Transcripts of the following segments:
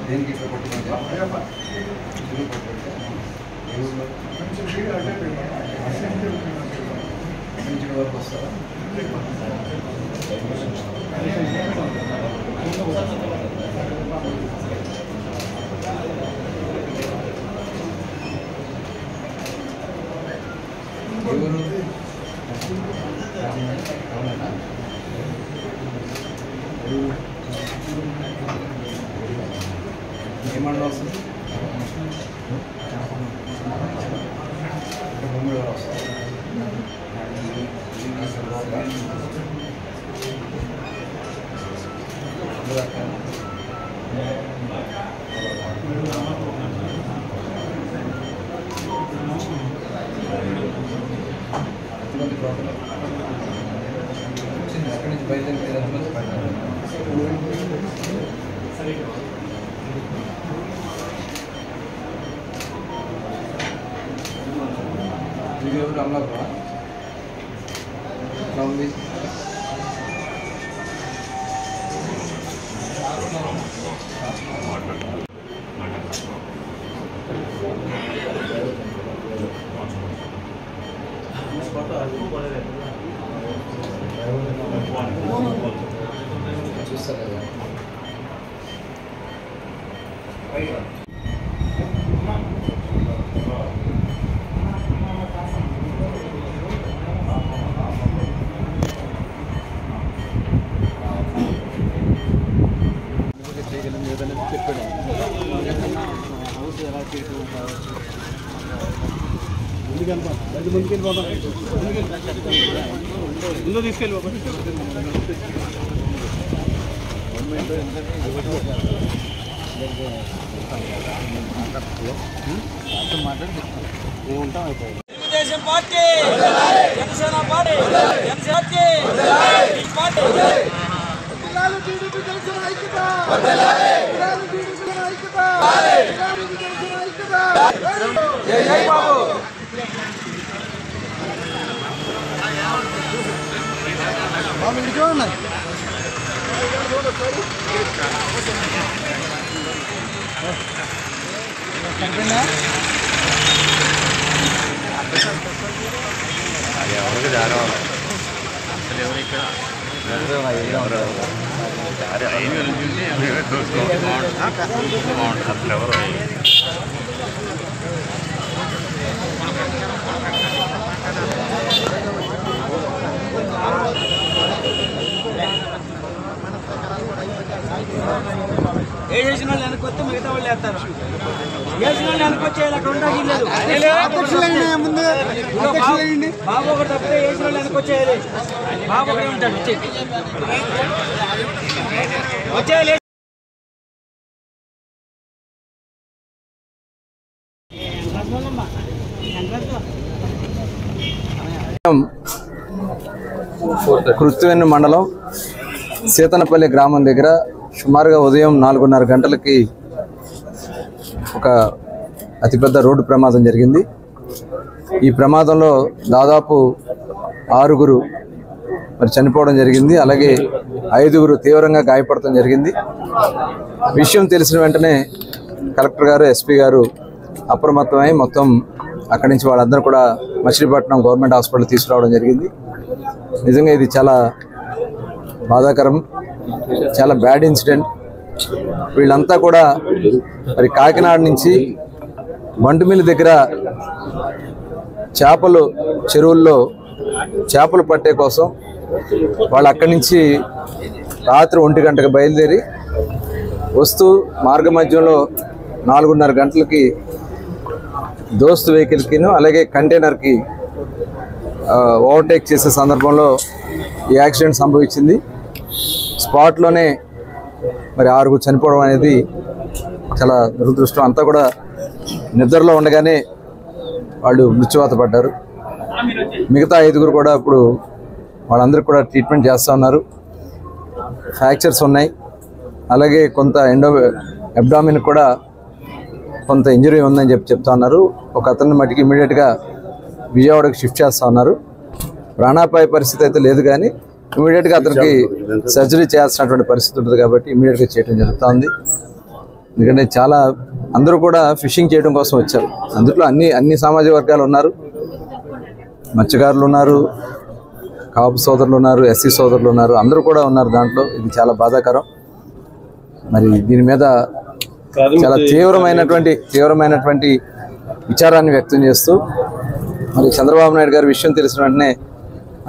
దేనికి ఇక్కడ పట్టుకుంటే వరకు వస్తారా? ఎవరు ఏమన్నా వస్తుంది భూమి వస్తుంది అక్కడి నుంచి బయలుదేరి ఇది ఎవరు అమలాపురా ఎలా ఉంది? చూస్తారు కదా చెప్పాడు హౌస్ ఎలా చేయడం కావచ్చు ముందుకెళ్ళిపోతాం ముందు తీసుకెళ్ళిపోతాం మాట్లాడి ఏముంటాం అయిపోయింది. తెలుగుదేశం పార్టీ, జనసేన పార్టీ, జై బాబు. చూడండి ఎవరికి జాగ్రత్త అసలు ఎవరు ఇక్కడ అసలు ఎవరు ఏ చేసిన వాళ్ళు వెనకొస్తే మిగతా వాళ్ళు వేస్తారు. వేసిన వాళ్ళు వెనకొచ్చేయాలి, అక్కడ ఉండడానికి లేదు. బాబు ఒకటి తప్పితే వేసిన వాళ్ళు వెనకొచ్చేయాలి. బాబు ఒకటే ఉంటాడు వచ్చేయాలి. కృత్తివెన్ను మండలం సీతనపల్లి గ్రామం దగ్గర సుమారుగా ఉదయం 4:30 గంటలకి ఒక అతిపెద్ద రోడ్డు ప్రమాదం జరిగింది. ఈ ప్రమాదంలో దాదాపు 6 మరి చనిపోవడం జరిగింది. అలాగే 5 తీవ్రంగా గాయపడటం జరిగింది. విషయం తెలిసిన వెంటనే కలెక్టర్ గారు, ఎస్పీ గారు అప్రమత్తమై మొత్తం అక్కడి నుంచి వాళ్ళందరూ కూడా మచిలీపట్నం గవర్నమెంట్ హాస్పిటల్ తీసుకురావడం జరిగింది. నిజంగా ఇది చాలా బాధాకరం, చాలా బ్యాడ్ ఇన్సిడెంట్. వీళ్ళంతా కూడా మరి కాకినాడ నుంచి బంటుమిల్లి దగ్గర చేపలు చెరువుల్లో చేపలు పట్టే కోసం వాళ్ళు అక్కడి నుంచి రాత్రి 1 గంటకు బయలుదేరి వస్తూ మార్గ మధ్యంలో 4:30 గంటలకి దోస్తు వెహికల్కిను అలాగే కంటైనర్కి ఓవర్టేక్ చేసే సందర్భంలో ఈ యాక్సిడెంట్ సంభవించింది. స్పాట్లోనే మరి 6 చనిపోవడం అనేది చాలా దురదృష్టం. అంతా కూడా నిద్రలో ఉండగానే వాళ్ళు మృత్యువాత పడ్డారు. మిగతా 5 కూడా ఇప్పుడు వాళ్ళందరికీ కూడా ట్రీట్మెంట్ చేస్తూ ఉన్నారు. ఫ్రాక్చర్స్ ఉన్నాయి, అలాగే కొంత అబ్డామిన్ కూడా కొంత ఇంజరీ ఉందని చెప్తా ఉన్నారు. ఒక అతన్ని మటుకు ఇమీడియట్గా విజయవాడకి షిఫ్ట్ చేస్తూ ఉన్నారు. ప్రాణాపాయ పరిస్థితి అయితే లేదు, కానీ ఇమీడియట్గా అతనికి సర్జరీ చేయాల్సినటువంటి పరిస్థితి ఉంటుంది కాబట్టి ఇమీడియట్గా చేయడం జరుగుతూ ఉంది. ఎందుకంటే చాలా అందరూ కూడా ఫిషింగ్ చేయడం కోసం వచ్చారు. అందులో అన్ని సామాజిక వర్గాలు ఉన్నారు. మత్స్యకారులు ఉన్నారు, కాపు సోదరులు ఉన్నారు, ఎస్సీ సోదరులు ఉన్నారు, అందరూ కూడా ఉన్నారు దాంట్లో. ఇది చాలా బాధాకరం. మరి దీని మీద చాలా తీవ్రమైనటువంటి విచారాన్ని వ్యక్తం చేస్తూ మరి చంద్రబాబు నాయుడు గారి విషయం తెలిసిన వెంటనే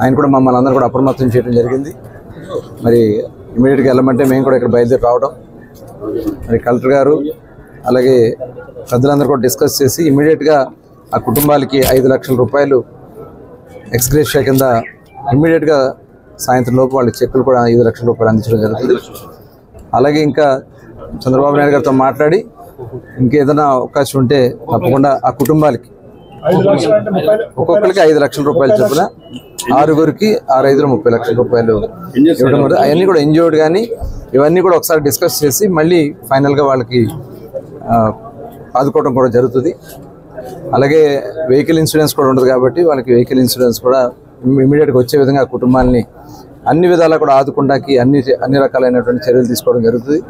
ఆయన కూడా మమ్మల్ని అందరూ కూడా అప్రమత్తం చేయడం జరిగింది. మరి ఇమీడియట్గా వెళ్ళమంటే మేము కూడా ఇక్కడ బయలుదేరి రావడం, మరి కలెక్టర్ గారు అలాగే పెద్దలందరూ కూడా డిస్కస్ చేసి ఇమీడియట్గా ఆ కుటుంబాలకి 5 లక్షల రూపాయలు ఎక్స్గ్రేషియా కింద ఇమీడియట్గా సాయంత్రం లోపు వాళ్ళ చెక్కులు కూడా 5 లక్షల రూపాయలు అందించడం జరుగుతుంది. అలాగే ఇంకా చంద్రబాబు నాయుడు గారితో మాట్లాడి ఇంకేదైనా అవకాశం ఉంటే తప్పకుండా ఆ కుటుంబాలకి ఒక్కొక్కరికి 5 లక్షల రూపాయలు చొప్పున 6గురికి 6×5 30 లక్షల రూపాయలు ఇవ్వడం. అవన్నీ కూడా ఇంజోర్డ్ కానీ ఇవన్నీ కూడా ఒకసారి డిస్కస్ చేసి మళ్ళీ ఫైనల్గా వాళ్ళకి ఆదుకోవడం కూడా జరుగుతుంది. అలాగే వెహికల్ ఇన్సూరెన్స్ కూడా ఉంటుంది కాబట్టి వాళ్ళకి వెహికల్ ఇన్సూరెన్స్ కూడా ఇమీడియట్గా వచ్చే విధంగా కుటుంబాలని అన్ని విధాలా కూడా ఆదుకోవడానికి అన్ని రకాలైనటువంటి చర్యలు తీసుకోవడం జరుగుతుంది.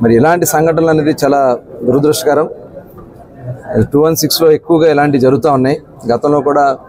మరి ఇలాంటి సంఘటనలు అనేది చాలా దురదృష్టకరం. 216లో ఎక్కువగా ఇలాంటివి జరుగుతూ ఉన్నాయి. గతంలో కూడా